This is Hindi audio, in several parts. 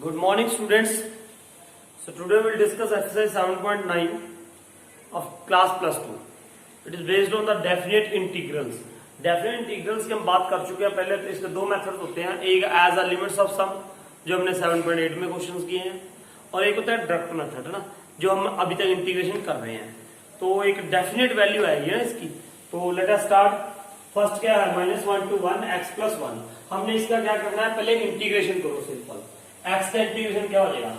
Good morning, students. So today we will discuss exercise 7.9 of class plus 2. It is based on the definite integrals. Definite integrals की हम बात कर चुके हैं पहले। तो इसके दो मेथड्स होते हैं, एक as a limits of some जो हमने 7.8 में क्वेश्चंस किए हैं, और एक होता है डायरेक्ट मेथड, है ना, जो हम अभी तक इंटीग्रेशन कर रहे हैं। तो एक डेफिनेट वैल्यू आएगी ना इसकी। तो लेट अस स्टार्ट। फर्स्ट क्या है, -1 to 1 x plus 1। हमने इसका क्या करना है, पहले इंटीग्रेशन करो सिंपल। x का इंटीग्रेशन क्या हो जाएगा,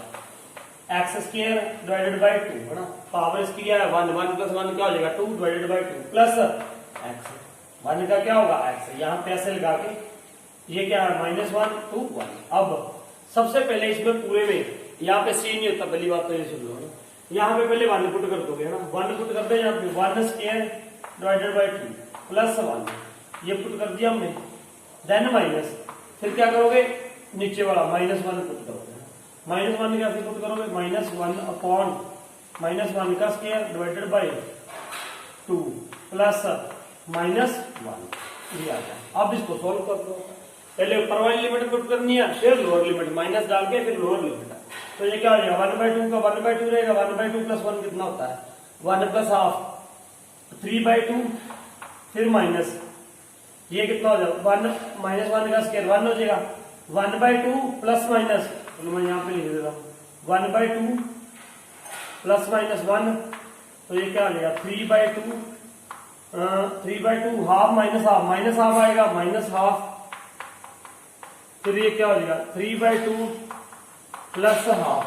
एक्स स्क्वायर डिवाइडेड बाई 2, है ना। पावर इसकी क्या है 1, 1 प्लस 1 क्या हो जाएगा 2 डिवाइडेड बाई 2 प्लस x। 1 का क्या होगा x, यहाँ पे ऐसे लगा के ये क्या है -1 to 1। अब सबसे पहले इसमें पूरे में यहाँ पे सी नहीं होता, पहली बात तो ये सुन लो, यहाँ पे पहले 1 पुट कर दोगे, है ना। 1 पुट करते हैं यहाँ पे 1 स्क्वायर डिवाइडेड बाई 2 प्लस 1, ये पुट कर दिया हमने। देन माइनस, फिर क्या करोगे, नीचे वाला -1 पुट करोगे। -1 कैसे पुट करोगे, -1 अपॉन -1 का स्क्वायर डिवाइडेड बाई 2 प्लस -1, ये आ गया। अब इसको सॉल्व कर दो। पहले ऊपर वाली लिमिट पुट करनी है, फिर लोअर लिमिट माइनस डाल के फिर लोअर लिमिट। तो ये क्या हो जाएगा 1/2 का 1/2 रहेगा। 1/2 प्लस 1 कितना होता है 1 प्लस हाफ 3/2, फिर माइनस ये कितना हो जाएगा 1 -1 का स्क्वायर 1 हो जाएगा। 1/2 प्लस माइनस, तो मैं यहाँ पे लिख देता हूँ 1/2 प्लस -1, तो ये क्या हो जाएगा 3/2 हाफ माइनस हाफ आएगा -हाफ, फिर ये क्या हो जाएगा 3/2 प्लस हाफ,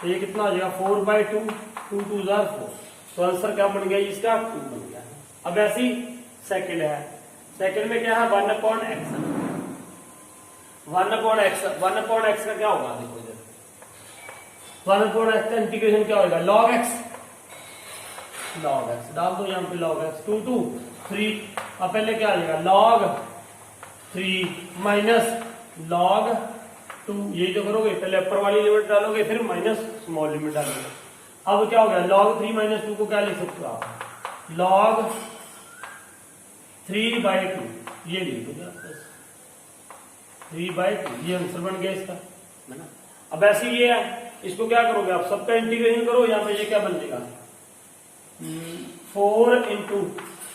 तो ये कितना हो जाएगा 4/2, 2 2 4। तो आंसर क्या बन गया इसका 2 बन गया। अब ऐसी सेकंड है, सेकंड में क्या है 1/x। 1/x का क्या होगा, देखो इधर 1/x का इंटीग्रेशन क्या होगा log x डाल दो यहाँ पे log x 2 to 3। अब पहले क्या आ जाएगा log 3 माइनस log 2, ये जो करोगे पहले अपर वाली लिमिट डालोगे फिर माइनस स्मॉल लिमिट डालोगे। अब क्या हो गया log 3 माइनस 2 को क्या लिख सकते हो आप, log 3/2, ये लिख दो 3/2, ये आंसर बन गया इसका, है ना। अब ऐसे ये है, इसको क्या करोगे आप, सबका इंटीग्रेशन करो। यहाँ पे ये क्या बन जाएगा 4 into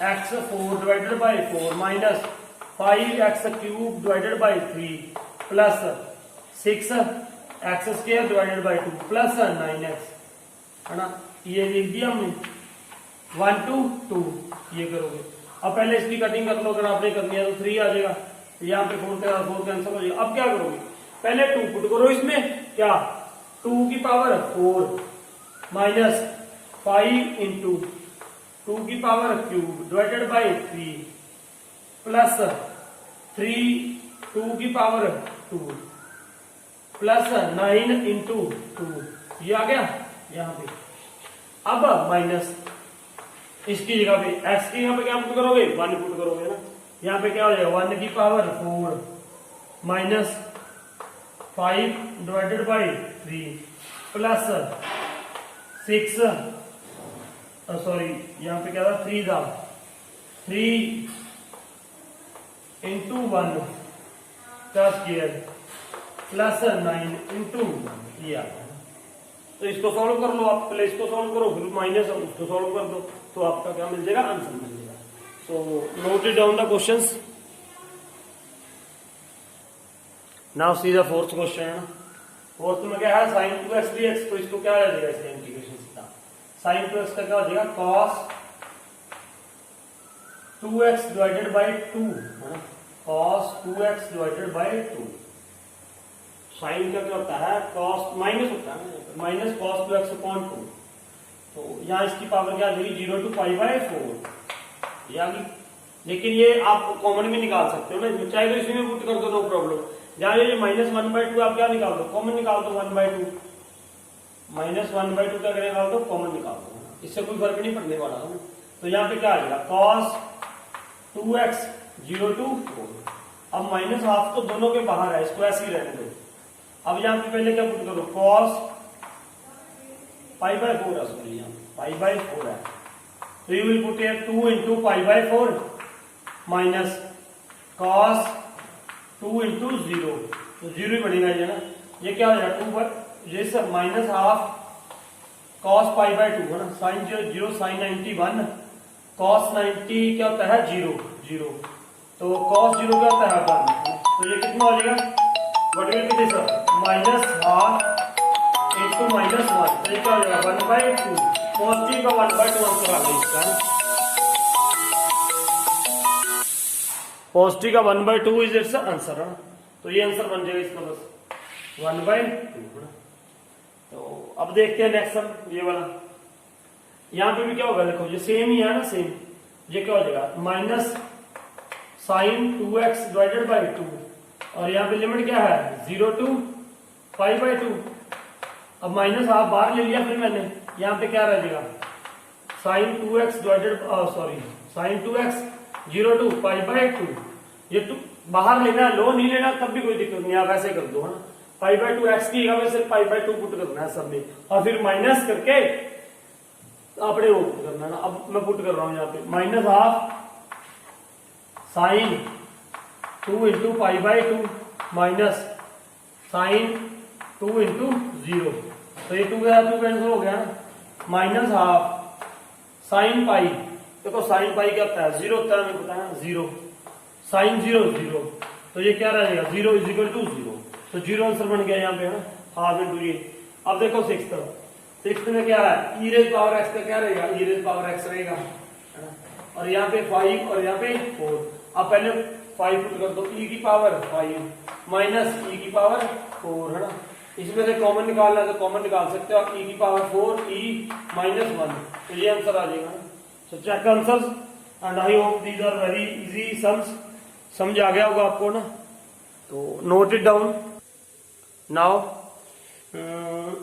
x 4 divided by 4 minus 5x cube divided by 3 plus 6x square divided by 2 plus 9x, है ना। ये लिख दिया हमने 1 to 2, ये करोगे। अब पहले इसकी कटिंग कर लो, अगर आपने करनी है तो 3 आ जाएगा, यहाँ पे 4 कैंसिल हो जाएगा। अब क्या करोगे, पहले 2 पुट करो इसमें, क्या 2 की पावर 4 माइनस 5 इंटू 2 की power cube divided by 3 plus 3 2 की पावर 2 प्लस 9 इंटू 2, ये आ गया यहाँ पे। अब माइनस इसकी जगह पे x की यहाँ पे क्या पुट करोगे 1 पुट करोगे ना। यहाँ पे क्या हो जाएगा 1 की power 4 minus 5 divided by 3 plus 6, sorry यहाँ पे क्या था 3 था, 3 इंटू 1 का स्क्वायर प्लस 9 इंटू, ये आ गया। तो इसको सॉल्व कर लो आप, पहले इसको सॉल्व करो फिर माइनस उसको सॉल्व कर दो, तो आपका क्या मिल जाएगा, आंसर मिल जाएगा। So note it down the questions. Now see the fourth question, है ना। फोर्थ में क्या है sin 2x dx, तो इसको क्या आ जाएगा इसका इंटीग्रेशन सीधा sin 2x का क्या हो जाएगा cos 2x डिवाइडेड बाई 2, है ना। cos 2x divided by 2, sign का क्या होता है cos माइनस होता है माइनस cos 2x अपॉन 2। तो यहाँ इसकी पावर क्या आ जाएगी 0 to π/4, ये आ गई। लेकिन ये आप कॉमन भी निकाल सकते हो ना, चाहे तो इसमें पुट कर दो, नो प्रॉब्लम। जहाँ ये -1/2 आप क्या निकाल दो, कॉमन निकाल दो 1/2, -1/2 क्या निकाल दो, कॉमन निकाल दो, इससे कोई फर्क नहीं पड़ने वाला है। तो यहाँ पे क्या आ जाएगा cos 2x 0 to 4। अब माइनस हाफ तो दोनों के बाहर है, इसको ऐसे ही रहने दो। अब यहाँ पे पहले क्या पुट करो cos π/4 है, सॉरी यहाँ π/4 है, तो you will put here 2 into π/4 minus cos 2 into 0, तो 0 ही बनेगा ये ना। ये क्या हो जाएगा 2 पर ये sir minus half cos pi by 2 है ना, साइन 0 साइन 91 cos 90 क्या होता है 0 तो cos 0 क्या होता है 1, तो ये कितना हो जाएगा what will B this minus half into minus 1, तो ये क्या हो जाएगा 1/2 पॉजिटिव का 1/2 आंसर आ गया इसका, पॉजिटिव का 1/2 इज इट्स आंसर है, तो ये आंसर बन जाएगा इसका बस 1/2। तो अब देखते हैं नेक्स्ट सम ये वाला, यहां पे भी क्या होगा देखो ये सेम ही है ना सेम, ये क्या हो जाएगा minus sign 2x divided by 2 और यहाँ पे लिमिट क्या है 0 to π/2, अब माइनस हाफ बाहर ले लिया फिर मैंने, यहाँ पे क्या रह जाएगा sign 2x divided sign 2x 0 to π/2, ये टू बाहर लेना लो नहीं लेना तब भी कोई दिक्कत नहीं, आप ऐसे कर दो है ना, π/2 x की जगह सिर्फ π/2 पुट करना है सब में और फिर माइनस करके आपने वो पुट करना है ना, अब मैं पुट कर रहा हूं यहाँ पे minus half sine 2 into π/2 minus sine 2 into 0, तो ये 2 कैंसिल हो गया ना, माइनस हाफ साइन पाई, देखो साइन पाई क्या होता है 0 होता है, हमें पता है 0 साइन 0 तो ये क्या रहेगा 0 इज इक्वल टू 0, तो 0 आंसर बन गया यहाँ पे है ना, हाफ इंटू ये। अब देखो सिक्स्थ में क्या है e रेज पावर x का क्या रहेगा e रेज पावर x रहेगा है ना, और यहाँ पे 5 और यहाँ पे 4, अब पहले 5 पुट कर दो e की पावर 5 माइनस e की पावर 4 है ना, इसमें से कॉमन निकालना है तो कॉमन निकाल सकते हो आप, e की पावर 4 e माइनस 1, तो ये आंसर आ जाएगा। So check answers and I hope these are very easy sums, समझ आ गया होगा आपको ना, तो note it down now.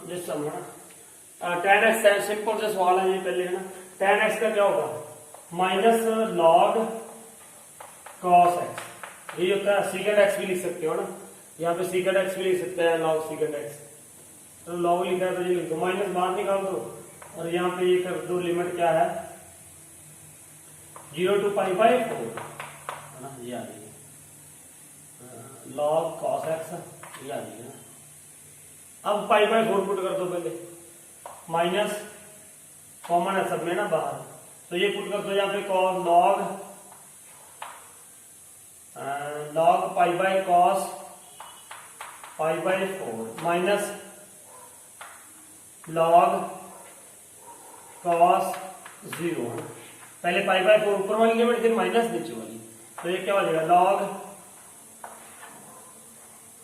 This sum है ना 10x सिंपल से सवाल है ये पहले है ना, 10x का क्या होगा माइनस लॉग cos x, ये होता है सीकेंड x भी लिख सकते हो ना, यहाँ पे सीकेंड x भी लिख सकते हैं लॉग सीकेंड x, तो लॉग लिखा है तो ये लिख दो, माइनस बाहर निकाल दो और यहाँ पे ये कर दो लिमिट क्या है 0 to π/4 है ना, ये आ जाएगी log cos x ये आ जाएगी ना, अब π/4 पुट कर दो पहले, माइनस कॉमन है सब में ना बाहर, तो ये पुट कर दो यहाँ पे cos log π/cos π/4 minus log cos 0, पहले π/4 ऊपर वाली लिमिट फिर माइनस नीचे वाली, तो ये क्या हो जाएगा log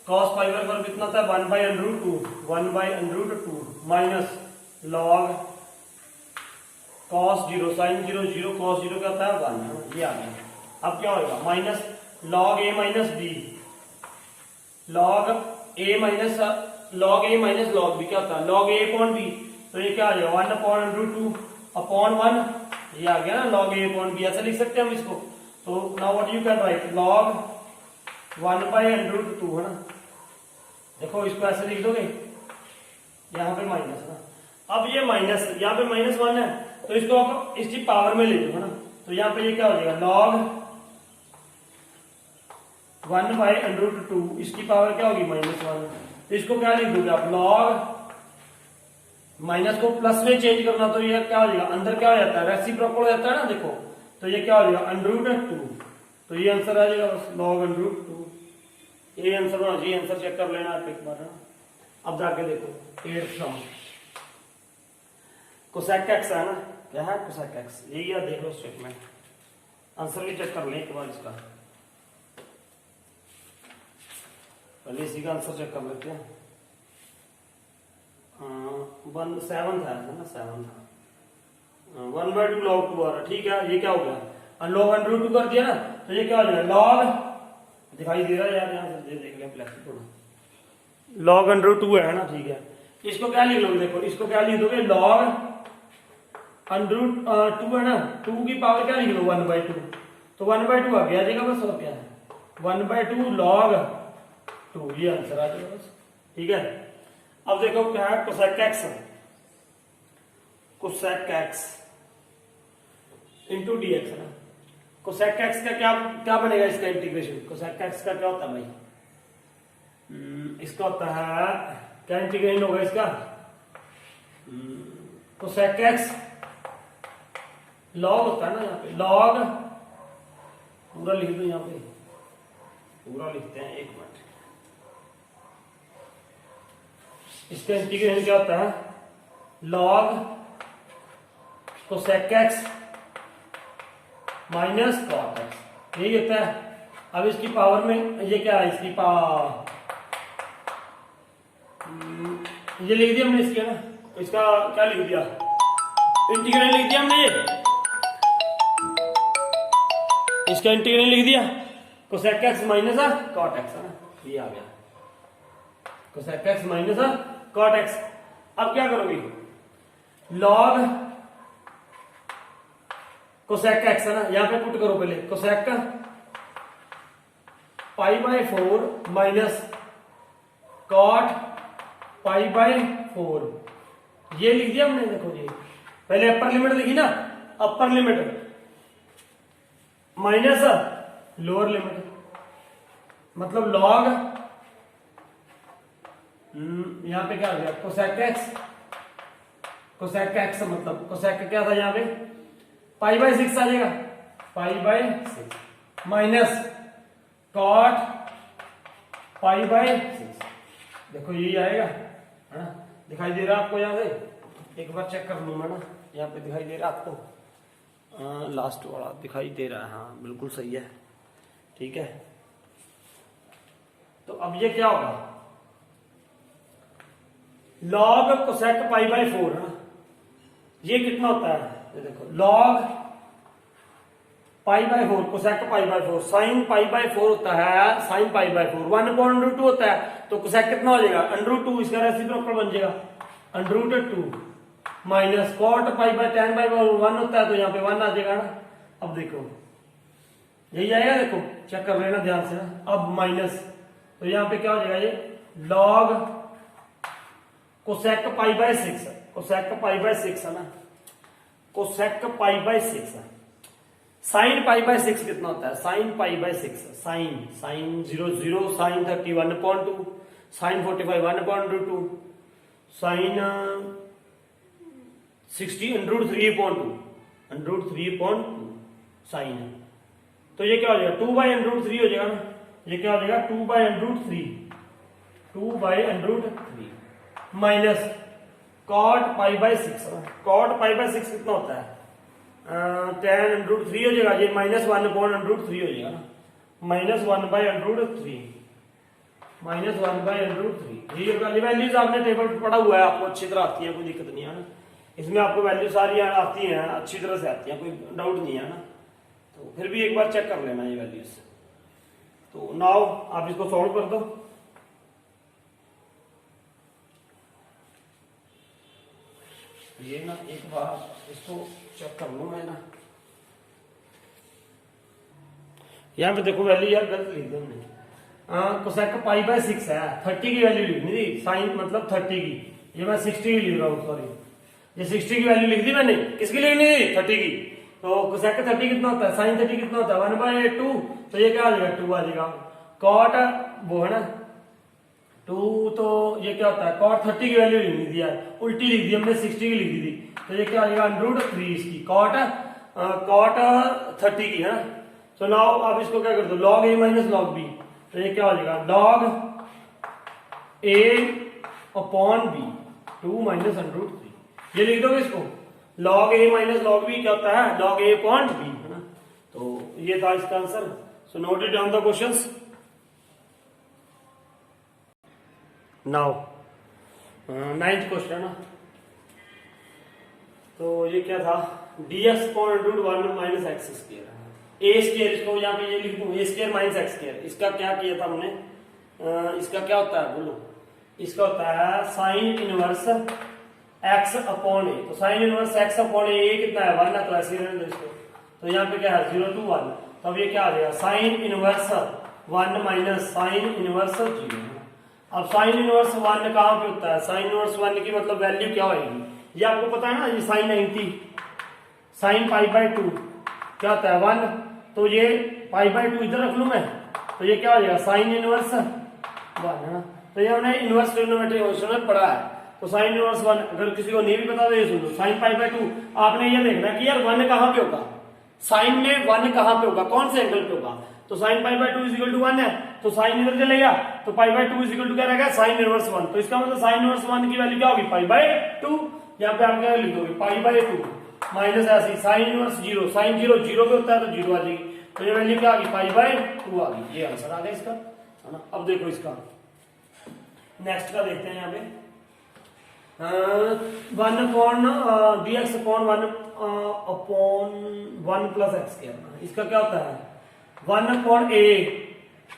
cos π/4 कितना था 1/√2 minus log cos 0 sin 0 cos 0 क्या होता है 1, ये आ गया। अब क्या होगा minus log a minus b, log a minus log b क्या होता है log a अपॉन b, तो ये क्या आ जाएगा 1/√2 अपॉन 1, ये आ गया ना log a अपॉन b, ऐसा लिख सकते हैं हम इसको, तो now what you can write log 1/√2 है ना, देखो इसको ऐसे लिख दोगे यहाँ पे माइनस ना, अब ये माइनस यहाँ पे -1 है तो इसको आप इसकी पावर में ले लो है ना, तो यहाँ पे ये क्या हो जाएगा log 1/√2, इसकी पावर क्या होगी -1, तो इसको क्या लिख दोगे आप log, माइनस को प्लस में चेंज करना तो ये क्या हो जाएगा अंदर क्या हो जाता है रेसिप्रोकल हो जाता है ना, देखो तो ये क्या हो जाएगा √2, तो ये आंसर आ जाएगा बस log √2, ये आंसर होना चाहिए, आंसर चेक कर लेना आप एक बार है। अब जाके देखो 8th सम कोसेक x है ना, क्या है कोसेक x, यही है देख लो स्टेटमेंट, आंसर भी चेक कर लें एक बार इसका, पहले इसी का आंसर चेक कर लेते हैं। 7 था ना 7 था 1/2 log 2 आ रहा, ठीक है, ये क्या हो गया log 1√2 कर दिया ना, तो ये क्या हो जाएगा log दिखाई दे रहा है यार, यहाँ से देख लें प्लस थोड़ा log 1√2 है ना, ठीक है, इसको क्या लिख लोगे देखो, इसको क्या लिख दोगे log 1√2 है ना, 2 की पावर क्या लिख लो 1/2, तो 1/2 आ गया जाएगा बस, और क्या है 1/2 log 2, ये आंसर आ जाएगा बस, ठीक है। अब देखो क्या है cosec x into D x है ना, कोसेक x का क्या बनेगा इसका इंटीग्रेशन, कोसेक x का क्या होता है भाई, इसका होता है क्या इंटीग्रेशन होगा इसका, कोसेक एक्स लॉग होता है ना, यहाँ पे लॉग पूरा लिख दो, यहाँ पे पूरा लिखते हैं, एक मिनट। इसका इंटीग्रेशन क्या होता है, log cosec x minus cot x, यही होता है। अब इसकी पावर में ये क्या है, इसकी पावर ये लिख दिया हमने इसके ना, इसका क्या लिख दिया, इंटीग्रेशन लिख दिया हमने, इसका इंटीग्रेशन लिख दिया cosec x minus cot x है ना, ये आ गया cosec x minus cot x. अब क्या करोगे, लॉग कोसेक एक्स है ना, यहां पे पुट करो पहले, cosec pi by 4 minus cot pi by 4, ये लिख दिया हमने। देखो जी पहले अपर लिमिट लिखी ना, upper limit minus lower limit, मतलब लॉग यहां पे क्या हो गया, कोसेक एक्स, कोसेक एक्स मतलब कोसेक क्या था यहाँ पे, पाई बाय 6 आ जाएगा, pi by 6 minus cot pi by 6, देखो यही आएगा है ना, दिखाई दे रहा है आपको, यहाँ से एक बार चेक कर लूँ मैं ना, यहाँ पे दिखाई दे रहा है आपको, लास्ट वाला दिखाई दे रहा है, हाँ बिल्कुल सही है, ठीक है। तो अब ये क्या होगा, लॉग कोसेक पाई बाय 4 है ना, ये कितना होता है, ये देखो log pi by 4 cosec pi by 4 sign pi by 4 होता है, साइन पाई बाय 4 1/√2 होता है, तो कोसेक कितना हो जाएगा, √2, इसका रेसिप्रोकल बन जाएगा √2 माइनस कॉट पाई बाय 10/1 होता है, तो यहाँ पे 1 आ जाएगा ना। अब देखो यही आएगा, देखो चेक कर लेना ध्यान से ना, अब माइनस, तो यहाँ पे क्या हो जाएगा, ये log cosec pi by 6, cosec pi by 6 है ना, कोसेक पाई बाय 6 है, साइन पाई बाय 6 कितना होता है, sine pi by 6, sine sine 0 sine 30 1/2, sine 45 1/2, sine 60 √3/2 sine, तो ये क्या हो जाएगा 2/√3 हो जाएगा ना, ये क्या हो जाएगा 2/√3 minus cot pi by 6, cot pi by 6 कितना होता है 10√3 हो जाएगा, ये माइनस 1/√3 हो जाएगा ना, माइनस 1/√3 माइनस 1/√3, ये वैल्यूज आपने टेबल पर पढ़ा हुआ है, आपको अच्छी तरह आती है, कोई दिक्कत नहीं है ना, इसमें आपको वैल्यू सारी आती हैं, अच्छी तरह से आती है, कोई डाउट नहीं है ना, तो फिर भी एक बार चेक कर लेना ये वैल्यूज। तो नाउ आप इसको सॉल्व कर दो, ये ना एक बार इसको चेक कर लूं मैं ना, यहाँ पे देखो वैल्यू यार गलत लिख दी हमने, कोसेक पाई बाय 6 है, 30 की वैल्यू लिखनी थी, साइन मतलब 30 की, ये मैं 60 की लिख रहा हूँ, सॉरी ये 60 की वैल्यू लिख दी मैंने, किसकी लिखनी थी 30 की, तो कोसेक 30 कितना होता है, साइन 30 कितना होता है 1/2, तो ये क्या आ जाएगा 2 आ जाएगा, कॉट वो है ना 2, तो ये क्या होता है कॉट 30 की वैल्यू लिख दी यार, उल्टी लिख दी हमने, 60 की लिख दी थी, तो ये क्या आ जाएगा √3 इसकी, कॉट 30 की है ना। तो नाउ आप इसको क्या कर दो, लॉग ए माइनस लॉग बी, तो ये क्या हो जाएगा लॉग ए अपॉन बी 2 माइनस √3, ये लिख दोगे इसको, लॉग ए माइनस लॉग बी क्या होता है लॉग ए अपॉन बी है ना, तो ये था इसका answer. So note it down the questions. Now 9th question है ना, तो ये क्या था dx upon √1 minus x square, a square, इसको यहाँ पे ये लिख दूं a square minus x square, इसका क्या किया था हमने, इसका क्या होता है बोलो, इसका होता है साइन इनवर्स एक्स अपॉन ए, तो साइन इनवर्स एक्स अपॉन ए कितना है 1 है, तो ऐसे रहने दो इसको, तो यहाँ पे क्या है 0 to 1, तो अब ये क्या आ जाएगा sine inverse 1 minus sine inverse 0। अब साइन इनवर्स 1 कहाँ पे होता है, साइन इनवर्स 1 की मतलब वैल्यू क्या होगी, ये आपको पता है ना, ये साइन 90 साइन पाई बाय 2 क्या होता है 1, तो ये पाई बाय 2 इधर रख लू मैं, तो ये क्या हो जाएगा साइन इनवर्स 1 है ना, तो ये हमने इनवर्स ट्रिग्नोमेट्रिक फंक्शन में पढ़ा है। तो साइन इनवर्स 1 अगर किसी को नहीं भी पता तो ये सुन लो, साइन पाई बाय 2 आपने ये देखना कि यार 1 कहां पे होगा, साइन में 1 कहां पे होगा, कौन से एंगल पे होगा। तो sine pi by 2 is equal to 1 है, तो साइन इधर चलेगा, तो pi by 2 is equal to क्या रहेगा, साइन इनवर्स 1। तो इसका मतलब साइन इनवर्स 1 की वैल्यू क्या होगी, पाई बाय 2। यहाँ पे आप क्या लिख दोगे, पाई बाय 2 माइनस ऐसी साइन इनवर्स 0, साइन 0 0 पे होता है तो 0 आ जाएगी, तो ये वैल्यू क्या आ गई, पाई बाय 2 आ गई। ये आंसर आ गया इसका, है ना। अब देखो इसका नेक्स्ट का देखते हैं यहाँ पे 1 upon dx upon 1 upon 1 plus x square. इसका क्या होता है 1 अपॉन a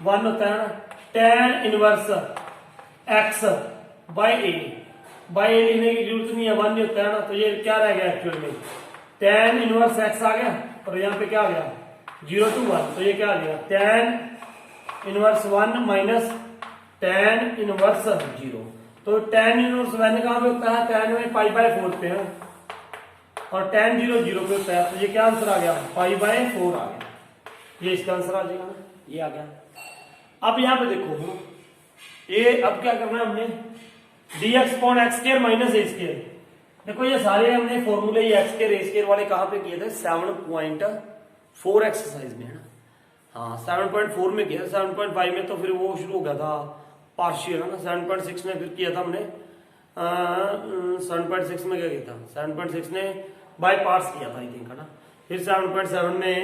1 होता है ना tan inverse x by a, by a लिखने की जरूरत नहीं है, 1 नहीं होता है ना, तो ये क्या रह गया एक्चुअल में tan इनवर्स x आ गया, और यहाँ पे क्या आ गया 0 to 1, तो ये क्या आ गया tan inverse 1 minus tan inverse 0। तो tan इनवर्स 1 कहां पे होता है, tan में पाई बाय 4 पे है, और tan 0 0 पे होता है, तो ये क्या आंसर आ गया, पाई बाय 4 आ गया। ये इसका आंसर आ जाएगा ना, ये आ गया। अब यहां पे देखो ये अब क्या करना है हमने, dx upon x square minus a square. देखो ये सारे हमने फॉर्मूले ये x स्क्वायर a स्क्वायर वाले कहां पे किए थे, 7.4 एक्सरसाइज में, है ना। हाँ 7.4 में किया, 7.5 में तो फिर वो शुरू हो गया था पार्शियल, है ना। 7.6 में फिर किया था हमने 7.6 में क्या किया था, 7.6 ने बाय पार्ट्स किया था आई थिंक, है ना। फिर 7.7 में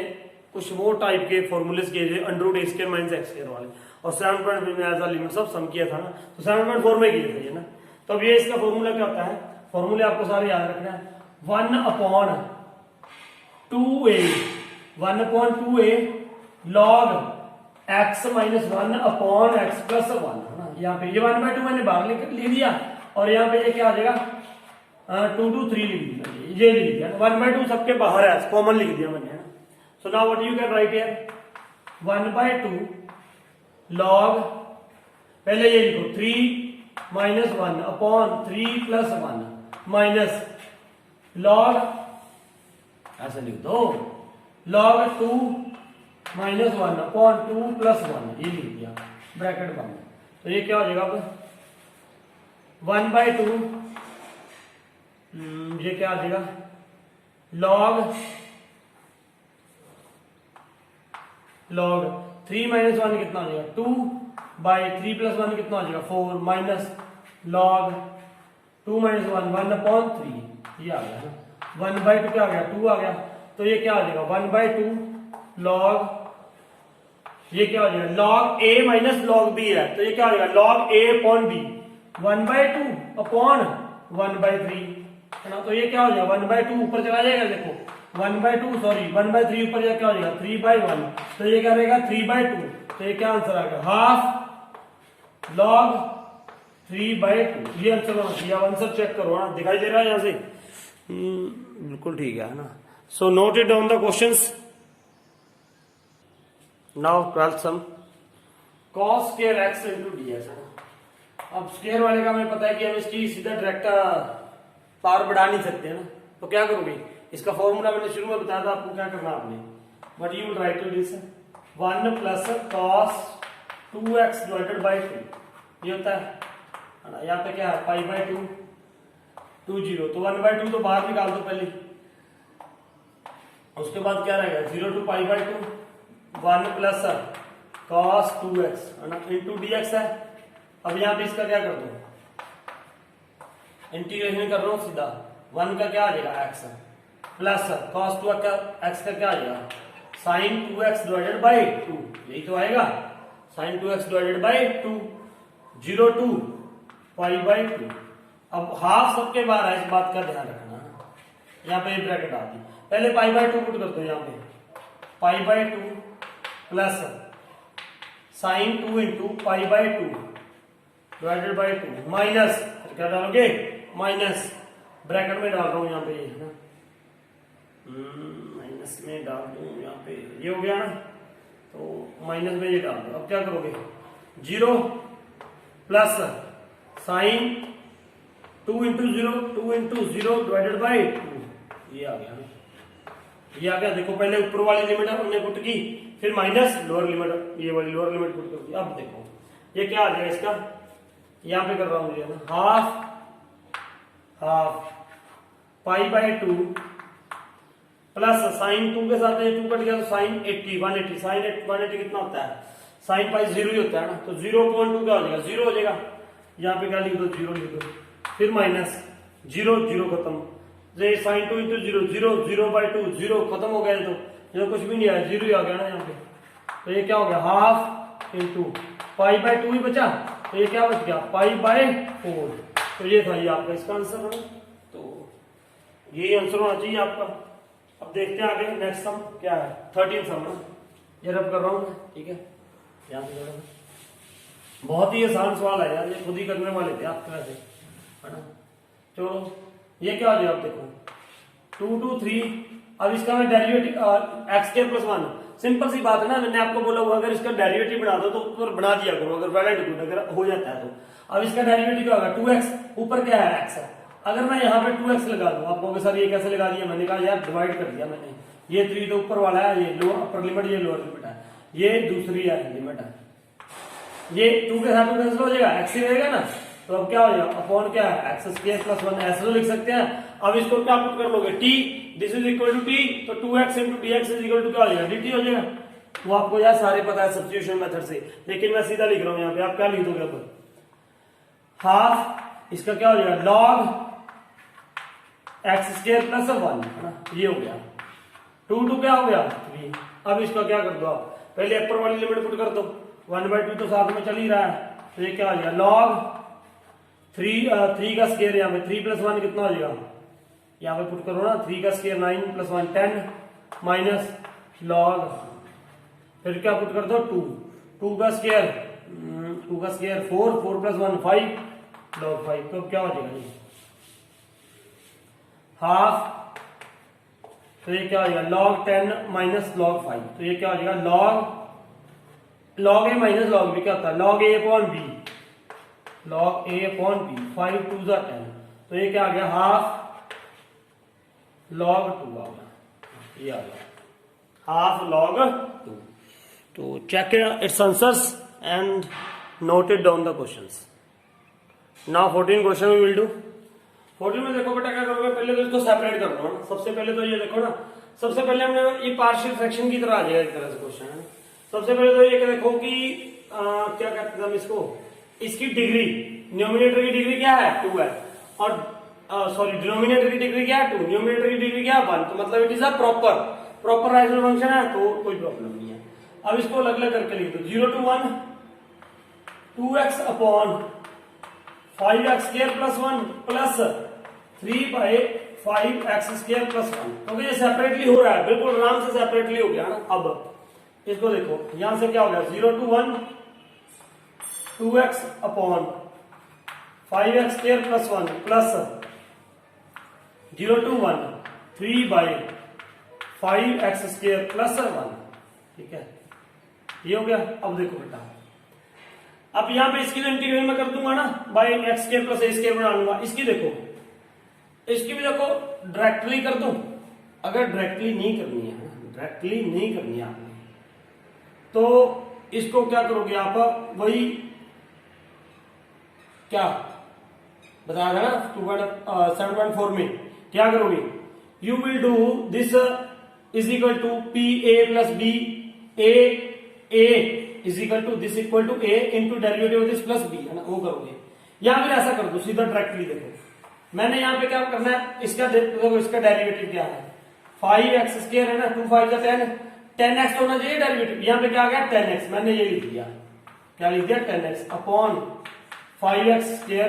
कुछ वो टाइप के फॉर्मूलेस किए थे under root a square minus x square वाले, और 7.5 में एज अ लिमिट सब सम किया था ना, तो 7.4 में किए थे ये ना। तो अब ये इसका फॉर्मूला क्या होता है, फॉर्मूले आपको सारे याद रखना है, 1 upon 2a 1 upon 2a log x minus 1 upon x plus 1, है ना। यहाँ पे ये 1/2 मैंने बाहर लिख दिया, और यहाँ पे ये क्या आ जाएगा 2 to 3 लिख दिया, ये लिख दिया 1/2 सबके बाहर है, कॉमन लिख दिया मैंने, है ना। सो now what you can write here 1/2 log, पहले ये लिखो 3 minus 1 upon 3 plus 1 minus log, ऐसा लिख दो log 2 माइनस 1 अपॉन 2 प्लस 1, ये लिख दिया ब्रैकेट बंद। तो ये क्या हो जाएगा अब 1/2 ये क्या आ जाएगा log 3 माइनस 1 कितना हो जाएगा 2/3 प्लस 1 कितना हो जाएगा 4 माइनस log 2 माइनस 1 अपॉन 3, ये आ गया ना। 1/2 क्या आ गया 2 आ गया, तो ये क्या आ जाएगा 1/2 log, ये क्या हो जाएगा log a minus log b है, तो ये क्या हो जाएगा log a upon b 1/2 upon 1/3, है ना। तो ये क्या हो जाएगा 1/2 ऊपर चला जाएगा, देखो 1/2 सॉरी 1/3 ऊपर जाएगा क्या हो जाएगा 3/1, तो ये क्या रहेगा 3/2, तो ये क्या आंसर आएगा हाफ log 3/2, ये आंसर होना चाहिए। आंसर चेक करो ना, दिखाई दे रहा है यहाँ से, बिल्कुल ठीक है ना। So note it down the questions. Now 12th sum cos square x into dx। अब स्क्वायर वाले का हमें पता है कि हम इसकी सीधा डायरेक्ट पावर बढ़ा नहीं सकते, है ना। तो क्या करोगे, इसका फॉर्मूला मैंने शुरू में बताया था आपको क्या करना आपने, but you will write this 1 plus cos 2x divided by 2, ये होता है ना। यहाँ पे क्या है पाई बाय 2 2 0, तो 1/2 तो बाहर निकाल दो पहले, उसके बाद क्या रहेगा 0 to pi by 2 1 plus cos 2x, है ना, इंटू dx है। अब यहाँ पे इसका क्या कर दो, इंटीग्रेशन कर रहा हूं सीधा, 1 का क्या आ जाएगा x प्लस cos 2x का क्या आ जाएगा sin 2x डिवाइडेड बाय 2, यही तो आएगा sin 2x divided by 2 0 to pi by 2। अब हाफ सबके बाहर है, इस बात का ध्यान रखना, यहाँ पे ब्रैकेट आती, पहले पाई बाय 2 पुट करते हो, यहाँ पे pi by 2 plus sign 2 into pi by 2 divided by 2 minus क्या डालोगे माइनस, ब्रैकेट में डाल रहा हूं यहाँ पे, है ना, माइनस में डाल दूं यहाँ पे, ये हो गया ना, तो माइनस में ये डाल दो। अब क्या करोगे 0 plus sign 2 into 0 divided by 2, ये आ गया ना, ये आ गया। देखो पहले ऊपर वाली लिमिट हमने पुट की, फिर माइनस लोअर लिमिट, ये वाली लोअर लिमिट पुट कर दी। अब देखो ये क्या आ जाएगा इसका यहां पे कर रहा हूं ना, half pi by 2 plus sign 2 के साथ 2 कट गया तो साइन 80 180 साइन 180 कितना होता है, साइन पाई 0 ही होता है ना, तो 0.2 क्या हो जाएगा 0 हो जाएगा। यहाँ पे क्या लिख दो 0 लिख दो, फिर माइनस 0 0 खत्म, साइन 2 इंटू 0 0 0/2 0 खत्म हो गया, तो कुछ भी नहीं आया 0 ही आ गया ना यहाँ पे। तो ये क्या हो गया हाफ इंटू पाई बाय 2 ही बचा, तो ये क्या बच गया पाई बाय 4। तो ये था ये आपका इसका आंसर है। तो यही आंसर होना चाहिए आपका। अब देखते हैं आगे नेक्स्ट सम क्या है, 13 सम ना, ये रब कर रहा हूँ, ठीक है। यहाँ पे बहुत ही आसान सवाल है यार, ये खुद ही करने वाले थे आपके वैसे, है ना। चलो ये क्या हो जाएगा, आप देखो 2 2 3, अब इसका मैं derivative x square plus 1, simple सी बात है ना, मैंने आपको बोला हुआ अगर इसका डेरिवेटिव बना दो तो ऊपर बना दिया करो, अगर वेल एंड गुड अगर हो जाता है तो। अब इसका डेरिवेटिव क्या होगा 2x, ऊपर क्या है x है, अगर मैं यहाँ पे 2x लगा दूं, आप कहोगे सर ये कैसे लगा दिया, मैंने कहा यार डिवाइड कर दिया मैंने, ये 3 तो ऊपर वाला है, ये लोअर अपर लिमिट, ये लोअर लिमिट है, ये दूसरी है लिमिट है, ये 2 के साथ कैंसिल हो जाएगा, x ही रहेगा ना, तो अब क्या हो जाएगा अपॉन क्या है एक्स स्क्वायर प्लस 1, ऐसे तो लिख सकते हैं। अब इसको क्या पुट कर लोगे t, this is equal to t, तो 2x into dx is equal to क्या हो जाएगा dt हो जाएगा। वो आपको यार सारे पता है सब्स्टिट्यूशन मेथड से, लेकिन मैं सीधा लिख रहा हूं यहाँ पे, आप क्या लिख दोगे अब हाफ, इसका क्या हो जाएगा लॉग एक्स स्क्वायर प्लस 1, है ना, ये हो गया 2 क्या हो गया 3। अब इसका क्या कर दो आप, पहले अपर वाली लिमिट पुट कर दो, 1/2 तो साथ में चल ही रहा है, तो ये क्या हो जाएगा लॉग 3 का स्क्वायर, यहाँ पे 3 प्लस 1 कितना हो जाएगा, यहाँ पे पुट करो ना, 3 का स्क्वायर 9 प्लस 1 10 माइनस लॉग, फिर क्या पुट कर दो 2 का स्क्वायर 4 4 प्लस 1 5 लॉग 5, तो क्या हो जाएगा ये हाफ, तो ये क्या हो जाएगा log 10 माइनस log 5, तो ये क्या हो जाएगा log a minus log b क्या होता है log a upon b, log a upon b, 5 2 10, तो ये क्या आ गया हाफ log 2 आ गया, ये आ गया हाफ log 2। तो check its answers and note it down the questions. Now 14 question we will do. 14 में देखो बेटा क्या करोगे, पहले तो इसको सेपरेट कर दो ना, सबसे पहले तो ये देखो ना, सबसे पहले हमने ये पार्शियल फ्रैक्शन की तरह आ जाएगा एक तरह से क्वेश्चन है। सबसे पहले तो ये देखो कि क्या कहते हैं हम इसको, इसकी डिग्री, न्यूमिनेटर की डिग्री क्या है 2 है, और सॉरी डिनोमिनेटर की डिग्री क्या है 2, न्यूमिनेटर की डिग्री क्या है 1, तो मतलब it is a proper rational function है, तो कोई प्रॉब्लम नहीं है। अब इसको अलग अलग करके लिख दो, 0 to 1 2x upon 5x square plus 1 plus 3/5x square plus 1, क्योंकि ये सेपरेटली हो रहा है, बिल्कुल आराम से सेपरेटली हो गया ना। अब इसको देखो यहां से क्या हो गया 0 to 1 2x upon 5x square plus 1 plus 0 to 1 3/5x square plus 1, ठीक है ये हो गया। अब देखो बेटा, अब यहां पे इसकी इंटीग्रल में कर दूंगा ना, बाय एक्स स्क्वायर प्लस ए स्क्वायर बना लूंगा, इसकी देखो, इसकी भी देखो डायरेक्टली कर दूं, अगर डायरेक्टली नहीं करनी है आपने, तो इसको क्या करोगे आप, वही क्या बता रहा ना 7.4 में क्या करोगे, you will do this is equal to P A plus B, A is equal to this equal to A into derivative this plus B, है ना, वो करोगे। यहां फिर ऐसा कर दो सीधा डायरेक्टली, देखो मैंने यहां पे क्या करना है, इसका देखो इसका डेरिवेटिव क्या है 5x स्क्वायर है ना, 2 5 10 10x होना चाहिए डेरिवेटिव, यहां पे क्या आ गया 10x, मैंने ये लिख दिया, क्या लिख दिया 10x upon 5x square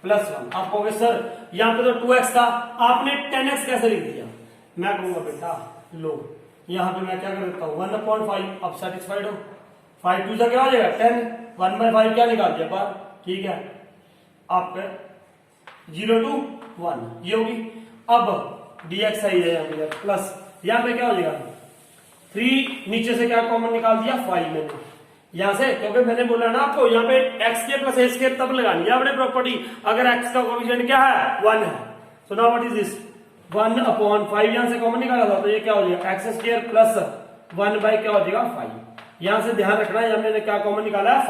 plus 1। आप कहोगे सर यहां पे तो 2x था, आपने 10x कैसे लिख दिया, मैं कहूंगा बेटा लो यहां पे मैं क्या कर देता हूं 1/5, अब सेटिस्फाइड हो, 5 2 क्या हो जाएगा 10, 1/5 क्या निकाल दिया बार, ठीक है आपका 0 to 1 ये होगी। अब dx आई है यहाँ पे प्लस, यहाँ पे क्या हो जाएगा 3, नीचे से क्या कॉमन निकाल दिया 5 मैंने यहां से, क्योंकि मैंने बोला ना आपको यहाँ पे x square plus a square तब लगानी है आपने प्रॉपर्टी, अगर x का कोएफिशिएंट क्या है 1 है, सो नाउ व्हाट इज दिस 1/5, यहां से कॉमन निकाला था तो ये क्या हो जाएगा एक्स स्क्वायर प्लस 1 बाई क्या हो जाएगा 5। यहां से ध्यान रखना है, मैंने क्या कॉमन निकाला है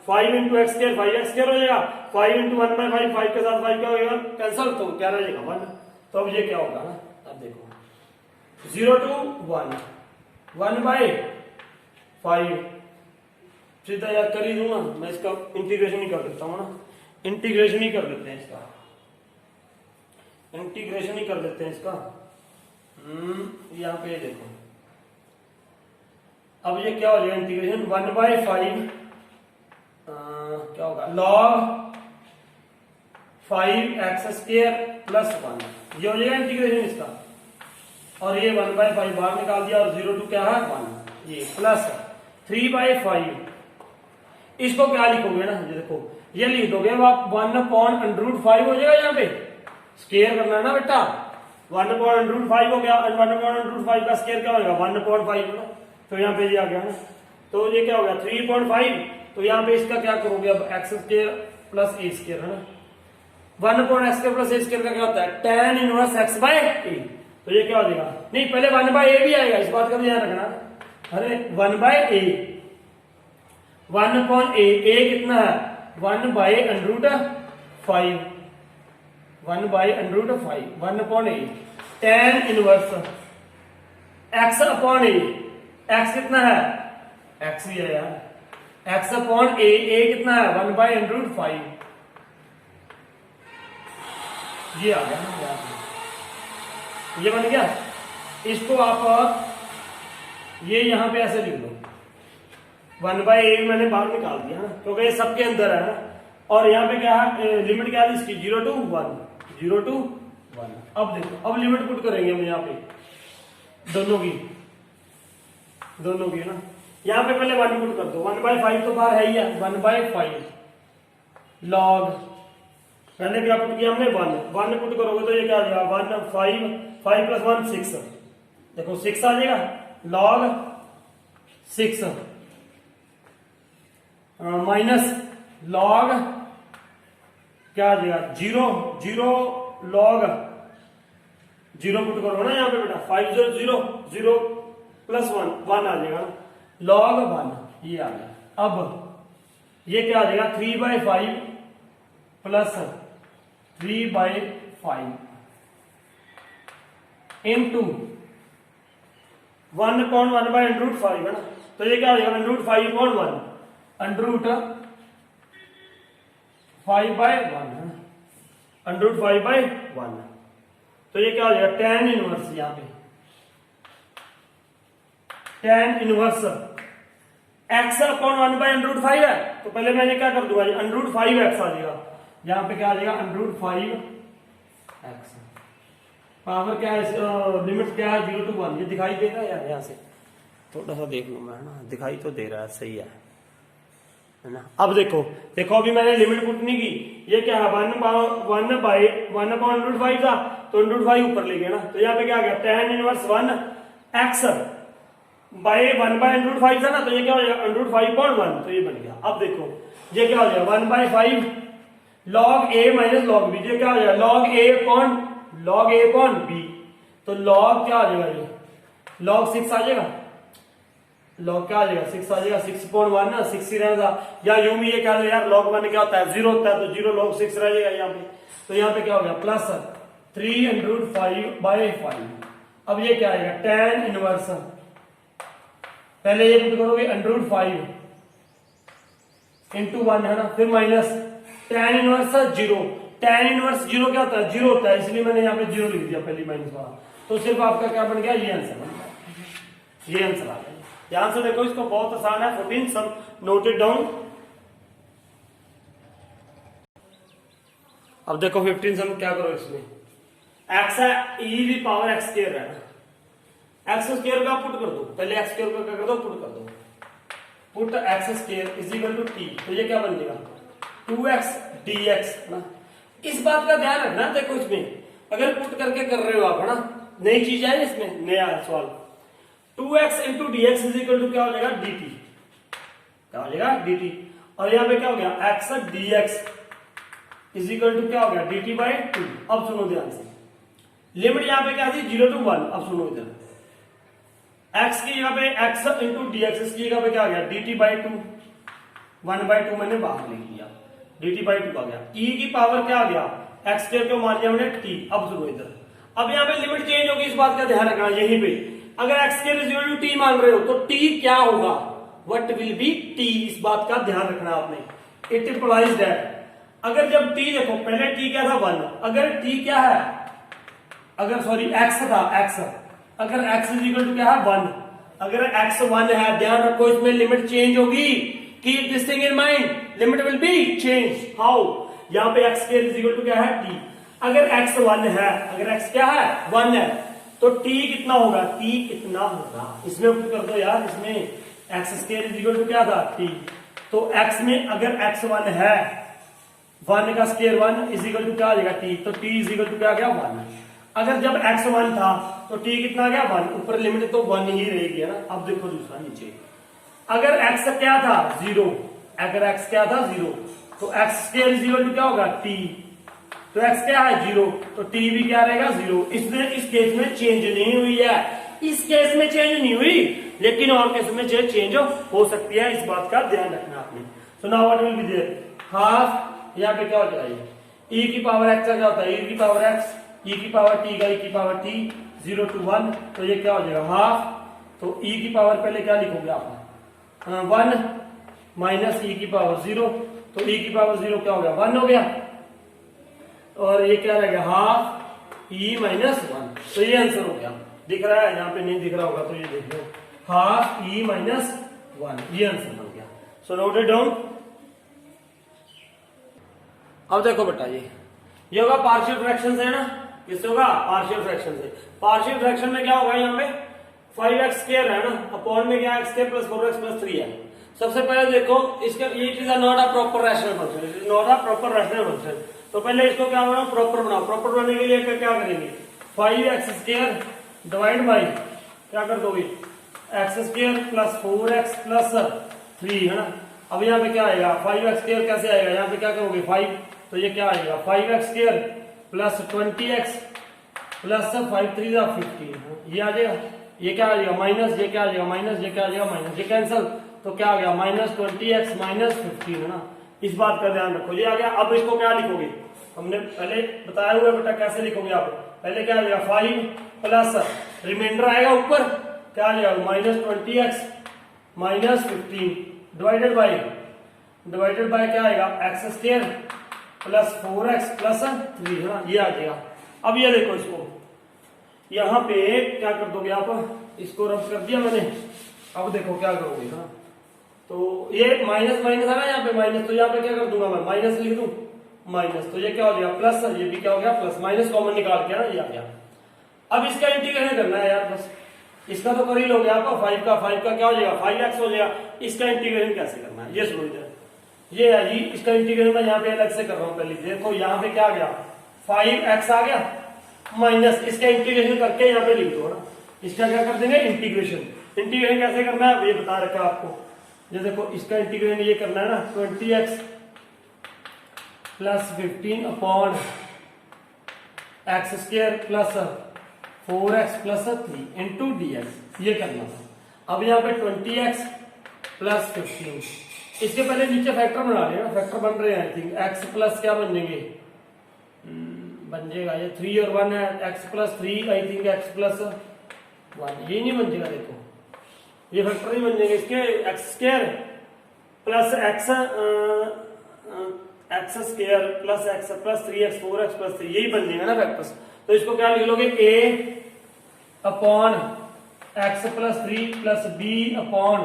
5 into x square 5x square हो जाएगा, 5 इंटू 1/5 5 के साथ 5 क्या होगा कैंसल, तो क्या रहेगा 1। तो अब ये क्या होगा ना, अब देखो 0 to 1 1/5 सीधा याद कर ही दूंगा मैं, इसका इंटीग्रेशन ही कर देता हूँ ना, इंटीग्रेशन ही कर देते हैं इसका, इंटीग्रेशन ही कर देते हैं इसका। यहाँ पे देखो अब ये क्या हो जाएगा इंटीग्रेशन 1/5 क्या होगा log 5x स्क्वायर प्लस 1, ये हो जाएगा इंटीग्रेशन इसका। और ये 1/5 बाहर निकाल दिया, और 0 to क्या है 1, ये प्लस 3/5। इसको क्या लिखोगे ना, ये देखो ये लिख दोगे आप 1/√5 हो जाएगा, यहाँ पे स्क्वायर करना है ना बेटा, 1/√5 हो गया, 1/√5 का स्क्वायर क्या होगा 1/5 ना, तो यहाँ पे ये आ गया ना, तो ये क्या हो गया 3/5। तो यहाँ पे इसका क्या करोगे अब x square plus a square है ना, 1/x प्लस a स्क्वायर का क्या होता है tan इनवर्स x/a, तो ये क्या हो जाएगा, नहीं पहले 1/a भी आएगा, इस बात का ध्यान रखना। अरे 1/a 1/a a कितना है 1/√5 1/√5 1/a tan inverse x/a, x कितना है x ही है यार, x/a कितना है 1/√5, ये आ गया ना, ये बन गया। इसको आप ये यहां पे ऐसे लिख लो 1/a मैंने बाहर निकाल दिया ना, क्योंकि ये सबके अंदर है ना, और यहाँ पे क्या है लिमिट क्या है इसकी 0 to 1 0 to 1। अब देखो अब लिमिट पुट करेंगे हम यहाँ पे दोनों की ना, यहाँ पे पहले 1 पुट कर दो, 1/5 तो बाहर है ही है, 1/5 log पहले क्या पुट किया हमने 1 पुट करोगे तो ये क्या आ जाएगा 5 प्लस 1 6, देखो 6 आ जाएगा log 6 माइनस log क्या आ जाएगा 0 log 0 पुट करो ना यहाँ पे बेटा 5 0 प्लस 1 आ जाएगा log 1, ये आ गया। अब ये क्या आ जाएगा 3/5 प्लस 3/5 इंटू 1/1/√5 है ना, तो ये क्या हो जाएगा √5/1 √5/1 है ना, √5/1, तो ये क्या हो जाएगा tan इनवर्स, यहाँ पे tan इनवर्स x/1/√5 है, तो पहले मैंने क्या कर दूंगा √5x आ जाएगा, यहाँ पे क्या आ जाएगा √5x, पावर क्या है लिमिट क्या है 0 to 1, ये दिखाई देगा यार, यहाँ से थोड़ा सा देख लूं मैं ना, दिखाई तो दे रहा है सही है ना। अब देखो अभी मैंने लिमिट पुट नहीं की, ये क्या है 1/1/√5 था, तो √5 ऊपर ले गया ना, तो यहाँ पे क्या आ गया tan इनवर्स 1x बाय 1/√5 था ना, तो ये क्या हो जाएगा √5/1, तो ये बन गया। अब देखो ये क्या हो जाएगा 1/5 log a minus log b, ये क्या हो जाएगा log a अपॉन b, तो log क्या आ जाएगा ये log 6 आ जाएगा, log क्या आ जाएगा 6 आ जाएगा, 6/1 ना 6 ही रहता, या यूं भी ये क्या है यार log 1 क्या होता है 0 होता है, तो 0 log 6 रह जाएगा यहाँ पे, तो यहाँ पे क्या हो गया प्लस 3/5। अब ये क्या आएगा tan इनवर्स, पहले ये पुट करोगे √5 इंटू 1 है ना, फिर minus tan inverse 0, tan inverse 0 क्या होता है 0 होता है, इसलिए मैंने यहाँ पे 0 लिख दिया पहली माइनस वाला, तो सिर्फ आपका क्या बन गया ये आंसर बन गया, ये आंसर आ गया। ध्यान से देखो इसको, बहुत आसान है 14 सम नोटेड डाउन। अब देखो 15 सम क्या करो इसमें, x है e⁻x स्क्वायर है ना, x स्क्वायर का पुट कर दो, पहले x स्क्वायर का क्या कर दो पुट कर दो, put x square is equal to t, तो ये क्या बन जाएगा 2x dx ना। इस बात का ध्यान रखना, देखो इसमें अगर पुट करके कर रहे हो आप है ना, नई चीज है इसमें, नया सवाल 2x into dx is equal to क्या हो जाएगा dt, क्या हो जाएगा dt, और यहाँ पे क्या हो गया x dx is equal to क्या हो गया dt/2। अब सुनो ध्यान से, लिमिट यहाँ पे क्या थी 0 to 1, अब सुनो इधर x की जगह पे x इंटू dx, इसकी जगह पे क्या आ गया dt/2, 1/2 मैंने बाहर लिख दिया, dt/2 आ गया। e की पावर क्या आ गया, एक्स स्क्वायर को मान लिया हमने t। अब सुनो इधर, अब यहाँ पे लिमिट चेंज होगी, इस बात का ध्यान रखना। यहीं पे अगर x square is equal to t मान रहे हो तो t क्या होगा, व्हाट विल बी t, इस बात का ध्यान रखना आपने। इट इंप्लाइज दैट अगर जब t, देखो पहले t क्या था 1, अगर t क्या है, अगर सॉरी x था, x अगर x इज इक्वल टू क्या है 1, अगर x 1 है, ध्यान रखो इसमें लिमिट चेंज होगी। Keep this thing in mind, limit will be change. How, यहाँ पे x square is equal to क्या है t, अगर x 1 है, अगर x क्या है 1 है, तो t कितना होगा, t कितना होगा, इसमें कर दो यार, इसमें x square is equal to क्या था t, तो x में अगर x 1 है, 1 का स्क्वायर 1 इज इक्वल टू क्या आ जाएगा t, तो t इज इक्वल टू क्या आ गया 1। अगर जब x 1 था तो t कितना आ गया 1, ऊपर लिमिट तो 1 ही रहेगी ना। अब देखो दूसरा नीचे, अगर x क्या था 0, अगर x क्या था 0, तो x square is equal to क्या होगा t, तो x क्या है 0, तो t भी क्या रहेगा 0। इसमें इस केस में चेंज नहीं हुई है, इस केस में चेंज नहीं हुई, लेकिन और केस में चेंज हो सकती है, इस बात का ध्यान रखना आपने। So now what will be there, half, यहाँ पे क्या हो जाएगा, e की पावर x का क्या होता है, e की पावर x, e की पावर t का e की पावर t, 0 to 1, तो ये क्या हो जाएगा हाफ। तो e की पावर पहले क्या लिखोगे आप, 1 माइनस e की पावर 0, तो e की पावर 0 क्या हो गया 1 हो गया, और ये क्या रहेगा हाफ e माइनस 1, तो ये आंसर हो गया। दिख रहा है, यहाँ पे नहीं दिख रहा होगा तो ये देख लो, हाफ e माइनस 1, ये आंसर बन गया। सो नोट इट डाउन। अब देखो बेटा, ये होगा पार्शियल फ्रैक्शन से, है ना, किससे होगा, पार्शियल फ्रैक्शन से। पार्शियल फ्रैक्शन में क्या होगा, यहाँ पे 5x स्क्वायर है ना, अपॉन में क्या x square plus 4x plus 3 है। सबसे पहले देखो इसका, ये it is not a proper rational function, it is not a proper rational function. तो पहले इसको क्या बनाओ, प्रॉपर बनाओ। प्रॉपर बनाने के लिए क्या करेंगे, 5x स्क्वायर डिवाइड बाई क्या कर दोगे, x square plus 4x plus 3, है ना। अब यहाँ पे क्या आएगा, 5x स्क्वायर कैसे आएगा, यहाँ पे क्या करोगे 5, तो ये क्या आएगा 5x square plus 20x plus 5 3 15, ये आ जाएगा। ये क्या आ जाएगा माइनस, ये क्या आ जाएगा माइनस, ये क्या आ जाएगा माइनस, ये कैंसिल, तो क्या आ गया माइनस 20x माइनस 15, है ना। इस बात का ध्यान रखो, ये आ गया। अब इसको क्या लिखोगे, हमने पहले बताया हुआ बेटा कैसे लिखोगे आप, पहले क्या आ जाएगा 5 प्लस रिमाइंडर आएगा ऊपर, क्या आ जाएगा minus 20x minus 15 divided by क्या आएगा x square plus 4x plus 3, है ना, ये आ जाएगा। अब ये देखो, इसको यहां पे क्या कर दोगे आप, इसको रब कर दिया मैंने। अब देखो क्या करोगे, हाँ, तो ये माइनस माइनस है ना, यहाँ पे माइनस, तो यहाँ पे क्या कर दूंगा मैं, माइनस लिख दूं, माइनस, तो ये क्या हो जाएगा प्लस, ये भी क्या हो गया प्लस, माइनस कॉमन निकाल के ना ये आ गया। अब इसका इंटीग्रेशन करना है यार, बस इसका तो कर ही लोगे आप, 5 का क्या हो जाएगा 5x हो जाएगा। इसका इंटीग्रेशन कैसे करना है, ये सुनो इधर, ये है जी, इसका इंटीग्रेशन मैं यहाँ पे अलग से कर रहा हूँ। पहले देखो यहाँ पे क्या आ गया 5x आ गया, माइनस इसका इंटीग्रेशन करके यहाँ पे लिख दो ना, इसका क्या कर देंगे इंटीग्रेशन। इंटीग्रेशन कैसे करना है ये बता रखा है आपको। ये देखो इसका इंटीग्रेशन ये करना है ना, 20x plus 15 upon x square plus 4x plus 3 into dx, ये करना था। अब यहाँ पे 20x प्लस 15, इसके पहले नीचे फैक्टर बना लिया ना, फैक्टर बन रहे हैं आई थिंक, x प्लस क्या बन जाएंगे, बन जाएगा ये 3 और 1 है, x plus 3 I think x plus 1, ये नहीं बन जाएगा, देखो ये फैक्टर नहीं बन जाएंगे इसके, x square plus x square plus x plus 3x 4x plus 3, यही बन जाएगा ना फैक्टर्स। तो इसको क्या लिख लोगे a upon x plus 3 plus b upon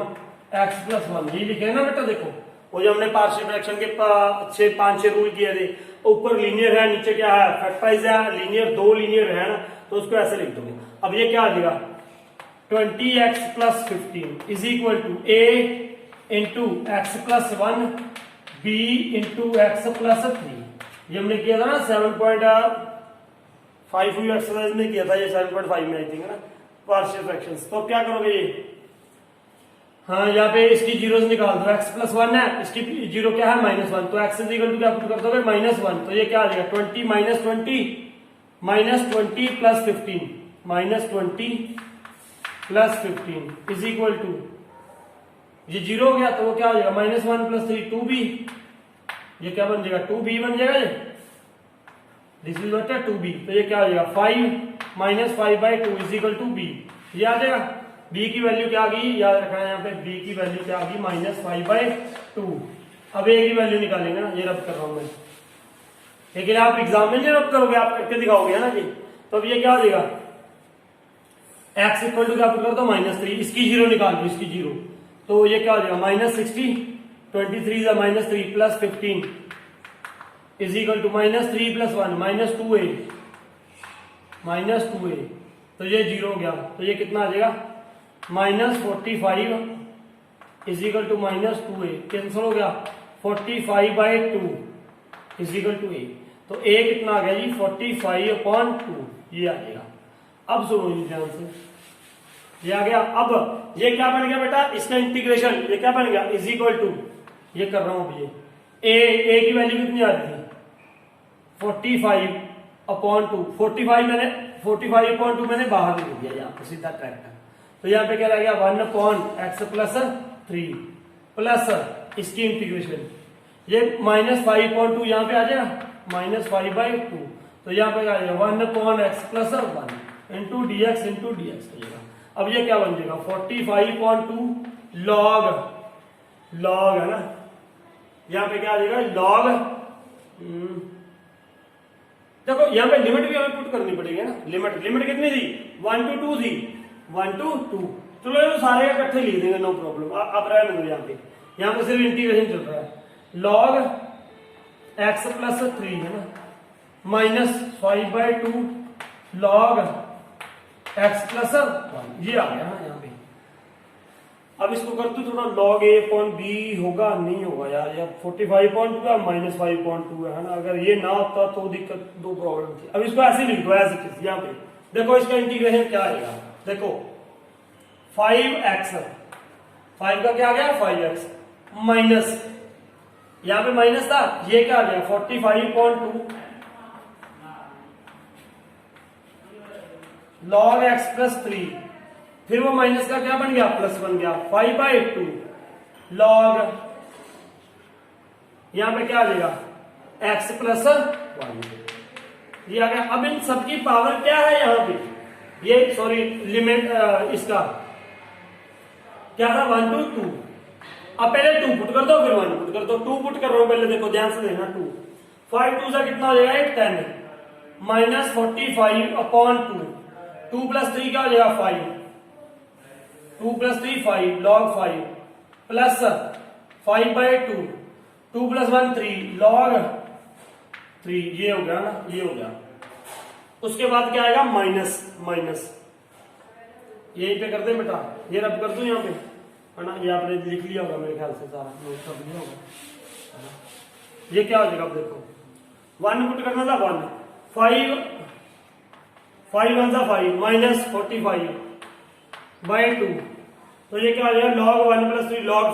x plus 1, यही लिखे ना बेटा। देखो वो जो हमने पार्शियल फ्रैक्शन के 5-6 रूल किए थे, ऊपर लीनियर है, नीचे क्या है फैक्टराइज है, लीनियर 2 लीनियर है ना, तो उसको ऐसे लिख दोगे। अब ये क्या आ जाएगा 20x plus 15 is equal to a into x plus 1 b into x plus 3, ये हमने किया था ना 7.5 हुई एक्सरसाइज में किया था, ये 7.5 में आई थिंक है ना पार्शियल फ्रैक्शंस। तो क्या करोगे ये, हाँ यहाँ पे इसकी जीरो निकाल दो, x प्लस 1 है, इसकी जीरो क्या है -1, तो x इज इक्वल टू क्या पुट कर दोगे -1, तो ये क्या आ जाएगा 20 minus 20 plus 15 minus 20 plus 15 is equal to ये 0 हो गया तो वो क्या हो जाएगा -1 + 3 2b, ये क्या बन जाएगा 2b बन जाएगा ये, दिस इज व्हाट है 2b। तो ये क्या हो जाएगा 5 - 5/2 = b, ये आ जाएगा। b की वैल्यू क्या आ गई, याद रखना है यहाँ पे b की वैल्यू क्या आ गई -5/2। अब a की वैल्यू निकालेंगे ना, ये रब कर रहा हूं मैं, लेकिन आप एग्जाम में नहीं रब करोगे, आप करके दिखाओगे है ना जी। तो अब ये क्या हो जाएगा x = क्या पुट कर दो -3, इसकी 0 निकाल दो, इसकी 0, तो ये क्या हो जाएगा -60, 23 = -3 + 15 = -3 + 1 -2a, तो ये 0 हो गया। तो ये कितना आ जाएगा -45 = -2a, कैंसिल हो गया 45/2 = a, तो a कितना आ गया जी 45/2, ये आ जाएगा। अब सुनो जी ध्यान से, ये आ गया। अब ये क्या बन गया बेटा, इसका इंटीग्रेशन ये क्या बन गया = ये कर रहा हूं अब, ये a की वैल्यू कितनी आ रही थी 45/2, 45/2 मैंने बाहर लिख दिया यहाँ पर सीधा ट्रैक्टर। तो यहाँ पे क्या रह गया 1/x + 3 प्लस इसकी इंटीग्रेशन, ये -5/2 यहाँ पे आ जाएगा -5/2, तो यहाँ पे क्या आ जाएगा 1/x + 1 × dx × dx हो जाएगा। अब ये क्या बन जाएगा 45/2 log है ना, यहाँ पे क्या आ जाएगा log, देखो यहाँ पे लिमिट भी हमें पुट करनी पड़ेगी ना, लिमिट कितनी थी 1 to 2 थी, 1 to 2, चलो ये सारे इकट्ठे लिख देंगे, नो प्रॉब्लम। अब रहने दो, यहाँ पे सिर्फ इंटीग्रेशन चल रहा है। log x + 3 है ना -5/2 log x + 1, ये आ गया ना यहाँ पे। अब इसको कर दो थोड़ा, log a/b होगा नहीं होगा यार, 45/2 का -5/2 है ना, अगर ये ना होता तो दिक्कत, दो प्रॉब्लम थी। अब इसको ऐसे लिख दो एज इट इज, यहाँ पे देखो इसका इंटीग्रेशन क्या आएगा, देखो 5x, 5 का क्या आ गया 5x माइनस, यहाँ पे माइनस था, ये क्या आ गया 45/2 log x + 3, फिर वो माइनस का क्या बन गया प्लस बन गया 5/2 log, यहां पे क्या आ जाएगा x + 1, ये आ गया। अब इन सबकी पावर क्या है यहाँ पे, ये सॉरी लिमिट इसका क्या था 1 to 2, अब पहले 2 पुट कर दो फिर 1 पुट कर दो, 2 पुट कर रहा हूं पहले, देखो ध्यान से देखना 2, 5 2 से कितना हो जाएगा 10 -45/2, 2 + 3 क्या हो जाएगा 5, 2 + 3 5 log 5 प्लस 5/2, 2 + 1 3 log 3, ये हो गया ना, ये हो गया। उसके बाद क्या आएगा माइनस, यहीं पे कर दे बेटा, ये रब कर दूं यहाँ पे है ना, ये आपने लिख लिया होगा मेरे ख्याल से, सारा नोट कर लिया होगा। ये क्या हो जाएगा, अब देखो 1 पुट करना था 1, 5 1 सा 5 -45/2, तो ये क्या हो जाएगा log 1 + 3 log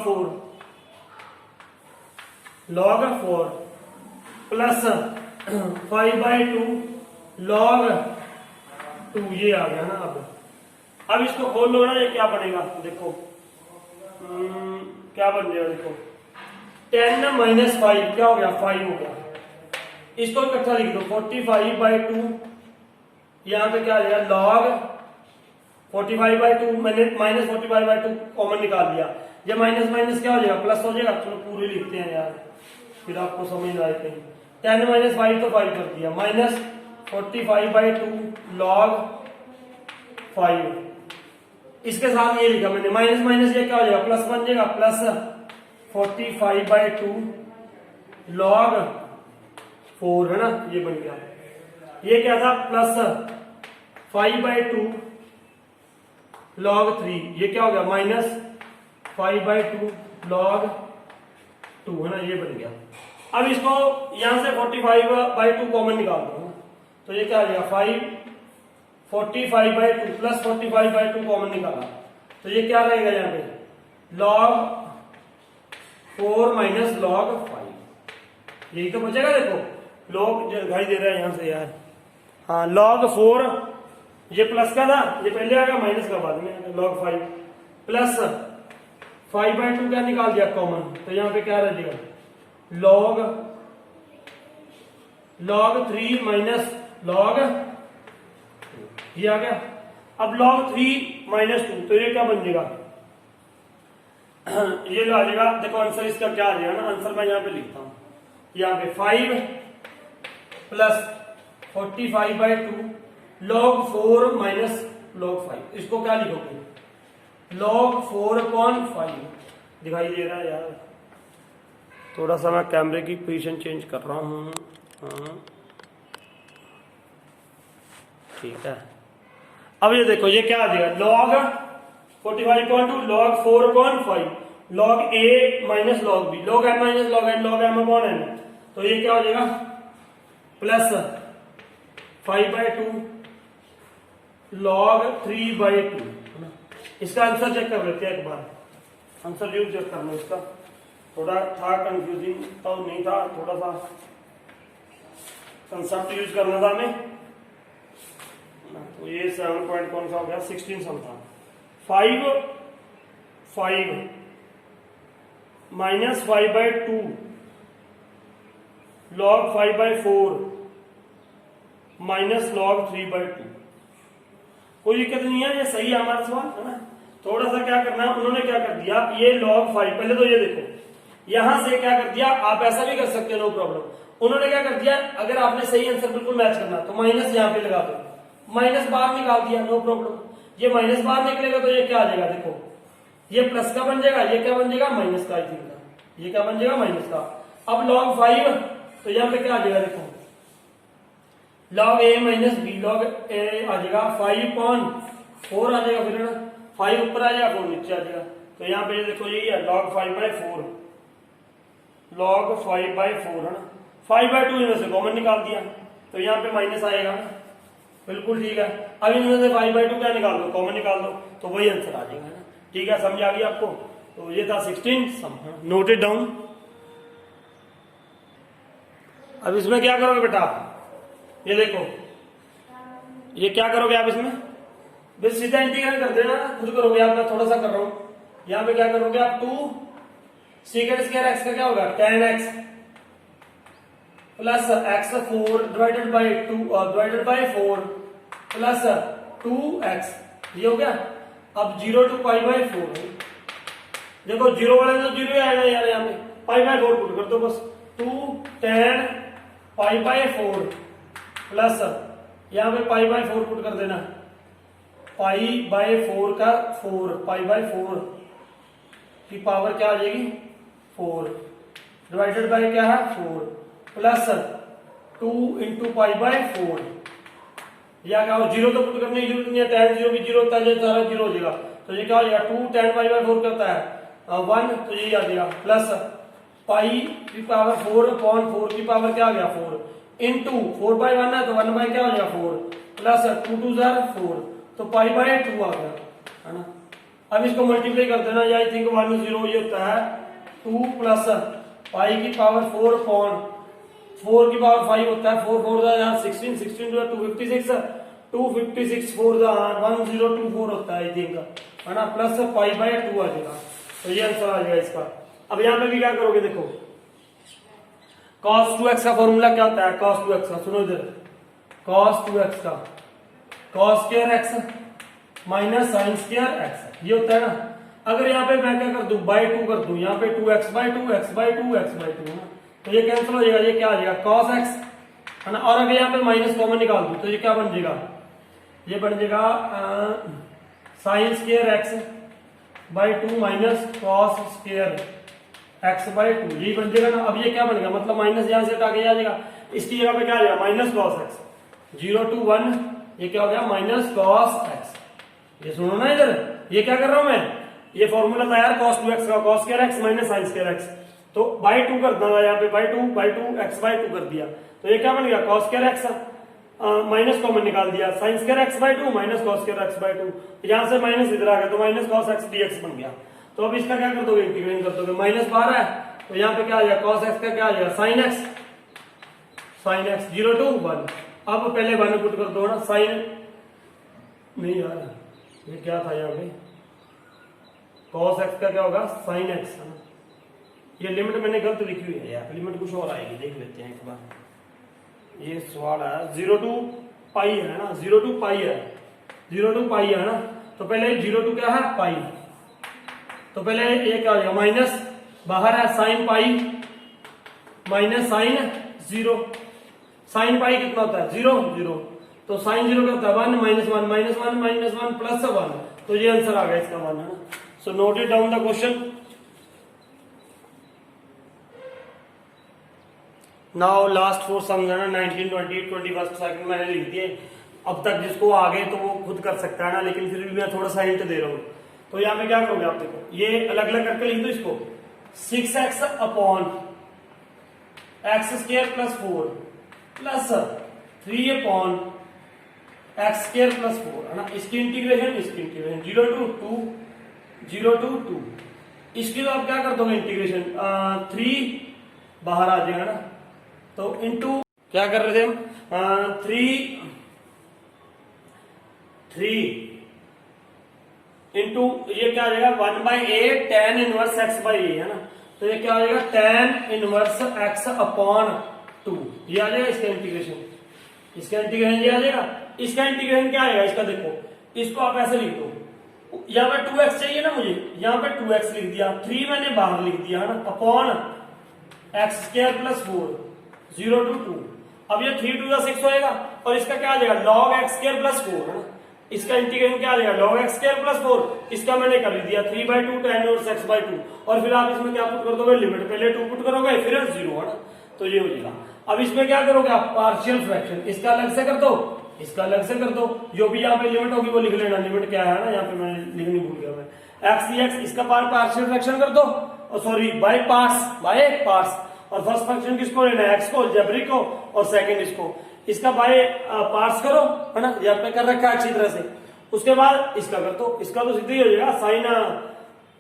4 प्लस 5/2 log 2, ये आ गया ना। अब इसको खोल लो ना, ये क्या बनेगा देखो, क्या बन जाएगा देखो 10 - 5 क्या हो गया 5 हो गया, इसको इकट्ठा लिख दो 45/2, यहाँ पे क्या आ जाएगा log 45/2, मैंने -45/2 कॉमन निकाल दिया, जब माइनस माइनस क्या हो जाएगा प्लस हो जाएगा, चलो पूरे लिखते हैं यार फिर आपको समझ आए कहीं, 10 - 5 तो 5 कर दिया, -45/2 log 5, इसके साथ ये लिखा मैंने माइनस माइनस, ये क्या हो जाएगा प्लस बन जाएगा, प्लस 45/2 log 4 है ना, ये बन गया। ये क्या था प्लस 5/2 log 3, ये क्या हो गया -5/2 log 2 है ना, ये बन गया। अब इसको यहां से 45/2 कॉमन निकाल दो, तो ये क्या आ जाएगा 45/2 प्लस 45/2 कॉमन निकाला, तो ये क्या रहेगा यहाँ पे log 4 - log 5, यही तो बचेगा। देखो log दिखाई दे रहा है यहां से यार, हाँ log 4, ये प्लस का था, ये पहले आएगा माइनस का बाद में, log 5 प्लस 5/2 क्या निकाल दिया कॉमन, तो यहाँ पे क्या रह जाएगा log 3 माइनस log ये आ गया। अब log 3 माइनस 2 तो ये क्या बन जाएगा ये आ जाएगा। देखो आंसर इसका क्या आ जाएगा ना, आंसर मैं यहाँ पे लिखता हूं, यहाँ पे 5 प्लस 45/2 log 4 माइनस log 5, इसको क्या लिखोगे log 4/5 दिखाई दे रहा है यार। थोड़ा सा मैं कैमरे की पोजीशन चेंज कर रहा हूं। हाँ ठीक है। अब ये देखो ये क्या आ जाएगा log 45/2 log 4/5 log a minus log b log m minus log n log m upon n, तो ये क्या हो जाएगा प्लस 5/2 log 3/2। इसका आंसर चेक कर लेते हैं एक बार, आंसर जरूर चेक करना। इसका थोड़ा था कंफ्यूजिंग तो नहीं था, थोड़ा सा कंसेप्ट यूज करना था हमें। तो ये 7 पॉइंट कौन सा हो गया 16 सम था। 5 माइनस 5/2 log 5/4 माइनस log 3/2, कोई दिक्कत नहीं है, ये सही है हमारा सवाल है ना। थोड़ा सा क्या करना है, उन्होंने क्या कर दिया ये log 5, पहले तो ये देखो यहां से क्या कर दिया, आप ऐसा भी कर सकते हो नो प्रॉब्लम। उन्होंने क्या कर दिया, अगर आपने सही आंसर बिल्कुल मैच करना तो माइनस यहाँ पे लगा दो, माइनस बाहर निकाल दिया नो प्रॉब्लम। ये माइनस बाहर निकलेगा तो ये क्या आ जाएगा, देखो ये प्लस का बन जाएगा, ये क्या बन जाएगा माइनस का, आई थिंक ये क्या बन जाएगा माइनस का। अब log 5 तो यहाँ पे क्या आ जाएगा, देखो log a minus B log a आ जाएगा 5/4 आ जाएगा, फिर 5 ऊपर आ जाएगा 4 नीचे आ जाएगा। तो यहाँ पे देखो यही है log 5/4 log 5/4 है ना, 5/2 इनमें से कॉमन निकाल दिया तो यहाँ पे माइनस आएगा ना, बिल्कुल ठीक है। अब इनमें से 5/2 क्या निकाल दो, कॉमन निकाल दो, तो वही आंसर आ जाएगा ना। ठीक है, समझ आ गई आपको। तो ये था 16 सम, नोट इट डाउन। अब इसमें क्या करोगे बेटा आप, ये देखो ये क्या करोगे आप इसमें बस सीधा इंटीग्रेट कर देना, खुद करोगे आप, मैं थोड़ा सा कर रहा हूं। यहां पे क्या करोगे आप 2 सेकेंड स्क्वायर एक्स का क्या होगा 10x plus x4 divided by 2 divided by 4 plus 2x, ये हो गया। अब 0 to π/4, देखो जीरो वाले तो जीरो आएगा यार, यहाँ पे π/4 पुट कर दो बस, 2 10 π/4 प्लस यहाँ पे π/4 पुट कर देना, π/4 का 4 π/4 की पावर क्या आ जाएगी 4 डिवाइडेड बाय क्या है 4 प्लस 2 इंटू π/4, या क्या हो, जीरो तो पुट करने की जरूरत नहीं है, 10 जीरो भी जीरो होता है, सारा जीरो हो जाएगा। तो ये क्या हो जाएगा 2 10 π/4 क्या होता है 1, तो यही आ जाएगा प्लस पाई की पावर 4 अपॉन 4 की पावर क्या आ गया 4 इंटू 4/1 है तो 1 क्या हो जाएगा 4 प्लस 2 2 4 तो π/2 आ गया, है ना। अब इसको मल्टीप्लाई कर देना, आई थिंक 1 0 ये होता है 2 प्लस पाई की पावर 4 अपॉन 4 की पावर 5 होता है, 4 4 16 16 256 256 4 1024 होता है आई थिंक, है ना, प्लस π/2 आ जाएगा। तो ये आंसर आ जाएगा इसका। अब यहां पे भी क्या करोगे, देखो cos 2x का फॉर्मूला क्या होता है, cos 2x का सुनो इधर, cos 2x का cos square x minus sin square x ये होता है ना। अगर यहाँ पे मैं क्या कर दूं बाई 2 कर दूं, यहाँ पे 2x/2 x/2 x/2 है ना, तो ये कैंसिल हो जाएगा, ये क्या आ जाएगा cos x, है ना। और अगर यहाँ पे माइनस कॉमन निकाल दूं तो ये क्या बन जाएगा, ये बन जाएगा sin square x/2 minus cos square x/2, यही बन जाएगा ना। अब ये क्या बनेगा, मतलब माइनस यहां से हटा के आ जाएगा, इसकी जगह पे क्या आ जाएगा माइनस cos x 0 to 1, ये क्या हो गया माइनस cos x। ये सुनो ना इधर, ये क्या कर रहा हूं मैं, ये फॉर्मूला था यार cos 2x का, cos square x minus sin square x, तो बाई 2 कर देना, यहाँ पे बाई 2 x/2 कर दिया, तो ये क्या बन गया cos square x minus common निकाल दिया, sin square x/2 minus cos square x/2, यहां से माइनस इधर आ गया तो माइनस cos x dx बन गया। तो अब इसका क्या कर दोगे, इंटीग्रेट कर दोगे, माइनस 12 है तो यहाँ पे क्या आ जाएगा cos x का क्या आ जाएगा sin x 0 to 1। अब पहले 1 पुट कर दो ना, sin नहीं यार ये क्या था यहाँ पे cos x का क्या होगा sin x है ना। ये लिमिट मैंने गलत लिखी हुई है यार, लिमिट कुछ और आएगी, देख लेते हैं एक बार। ये सवाल है 0 to पाई है ना, 0 to पाई है, 0 to पाई है ना। तो पहले 0 to क्या है पाई, तो पहले ये क्या हो जाएगा माइनस, बाहर है sine pi minus sine 0, sine pi कितना होता है 0 0, तो साइन 0 क्या होता है 1 माइनस 1 माइनस 1 माइनस 1 प्लस 1, तो ये आंसर आ गया इसका मान है ना। So note it down the question. Now last 4 sums है ना, 19 20 21 सेकंड मैंने लिख दिए। अब तक जिसको आगे तो वो खुद कर सकता है ना, लेकिन फिर भी मैं थोड़ा सा हिंट दे रहा हूं। तो यहाँ पे क्या करोगे आप, देखो ये अलग अलग करके लिख दो इसको, 6x upon x square plus 4 plus 3 upon x square plus 4 है ना। इसकी इंटीग्रेशन 0 to 2 0 to 2, इसकी तो आप क्या कर दोगे इंटीग्रेशन 3 बाहर आ जाएगा ना, तो इनटू क्या कर रहे थे हम 3 इंटू ये क्या आ जाएगा 1/a tan inverse x by a है ना। तो ये क्या हो जाएगा tan इनवर्स x अपॉन 2, ये आ जाएगा इसका इंटीग्रेशन, इसका इंटीग्रेशन ये आ जाएगा। इसका इंटीग्रेशन क्या आएगा इसका, देखो इसको आप ऐसे लिख दो, यहाँ पे 2x चाहिए ना मुझे, यहाँ पे 2x लिख दिया, 3 मैंने बाहर लिख दिया है ना, upon x square plus 4 0 to 2। अब ये 3 2 6 होएगा, और इसका क्या आ जाएगा log x स्क्र प्लस 4 है ना। इसका इंटीग्रेशन क्या आ जाएगा log x स्क्र प्लस 4, इसका मैंने कर दिया 3/2 tan इनवर्स x बाई 2, और फिर आप इसमें क्या पुट कर दोगे लिमिट, पहले 2 पुट करोगे फिर 0 है ना, तो ये हो जाएगा। अब इसमें क्या करोगे आप पार्शियल फ्रैक्शन, इसका अलग से कर दो, इसका अलग से कर दो, जो भी यहाँ पे लिमिट होगी वो लिख लेना, लिमिट क्या है ना यहाँ पे मैंने लिखनी भूल गया मैं, x dx इसका पार्शियल फ्रैक्शन कर दो, और सॉरी बाय पार्ट्स, और फर्स्ट फंक्शन किसको लेना है x को, अलजेब्रिक को, और सेकंड इसको, इसका बाय पार्ट्स करो है ना, यहाँ पे कर रखा है अच्छी तरह से। उसके बाद इसका कर दो, इसका तो सीधे ही हो जाएगा साइन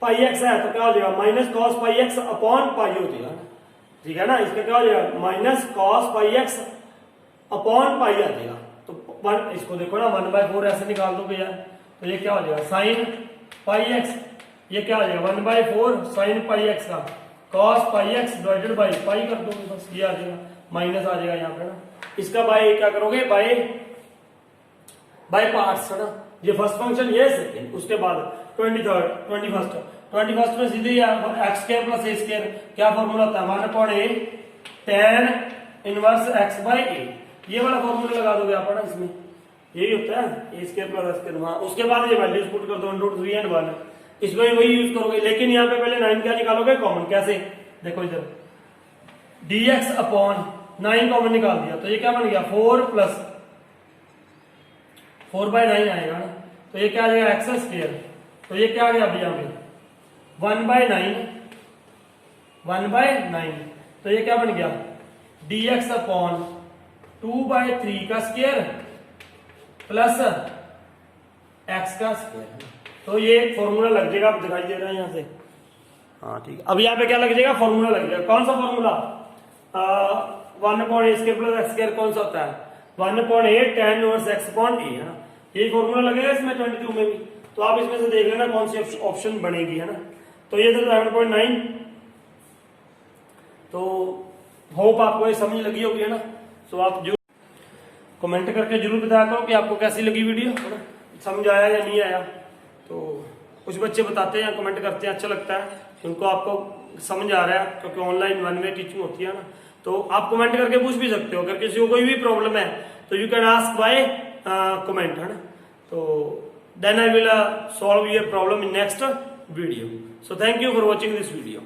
पाई एक्स है, तो क्या हो जाएगा minus cos pi x upon pi हो जाएगा, ठीक है ना। इसका क्या हो जाएगा minus cos pi x upon pi आ जाएगा, तो इसको देखो ना 1/4 ऐसे निकाल दोगे यार, तो ये क्या हो जाएगा साइन पाई एक्स, ये क्या हो जाएगा 1/4 साइन पाई एक्स का cos pi x divided by pi कर दोगे, बस ये आ जाएगा, माइनस आ जाएगा यहाँ पे ना। इसका बाय क्या करोगे बाय पार्ट्स है ना, ये फर्स्ट फंक्शन ये सेकंड, उसके बाद 21st में सीधे x square plus a square, क्या फॉर्मूला होता है 1/a tan inverse x by a, ये वाला फॉर्मूला लगा दोगे आप ना, इसमें यही होता है ए स्क्र प्लस स्क्र। हाँ उसके बाद ये वैल्यूज पुट कर दो 3 and 1, इसमें वही यूज करोगे, लेकिन यहाँ पे पहले 9 क्या निकालोगे कॉमन, कैसे देखो इधर dx अपॉन 9 कॉमन निकाल दिया, तो ये क्या बन गया 4 प्लस 4/9 आएगा ना, तो ये क्या आ जाएगा एक्स स्क्र, तो ये क्या आ गया अभी यहाँ पे 1/9, तो ये क्या बन गया dx अपॉन 2/3 का स्क्वायर प्लस x का स्क्वायर, तो ये फॉर्मूला लग जाएगा, आप दिखाई दे रहा है यहाँ से, हाँ ठीक है। अब यहाँ पे क्या लग जाएगा फॉर्मूला लग जाएगा, कौन सा formula 1/a square plus x square कौन सा होता है 1/a tan inverse x upon a है ना, यही फॉर्मूला लगेगा इसमें 22 में भी, तो आप इसमें से देख लेना कौन सी ऑप्शन बनेगी है ना। तो ये 11.9, तो होप आपको ये समझ लगी होगी है ना। सो आप जो कमेंट करके जरूर बताया करो कि आपको कैसी लगी वीडियो है ना, समझ आया या नहीं आया। तो कुछ बच्चे बताते हैं कमेंट करते हैं अच्छा लगता है उनको आपको समझ आ रहा है, क्योंकि ऑनलाइन 1 वे टीचिंग होती है ना, तो आप कमेंट करके पूछ भी सकते हो, अगर किसी को कोई भी प्रॉब्लम है तो you can ask by comment है ना, तो then I will solve your problem in next video. So thank you for watching this video.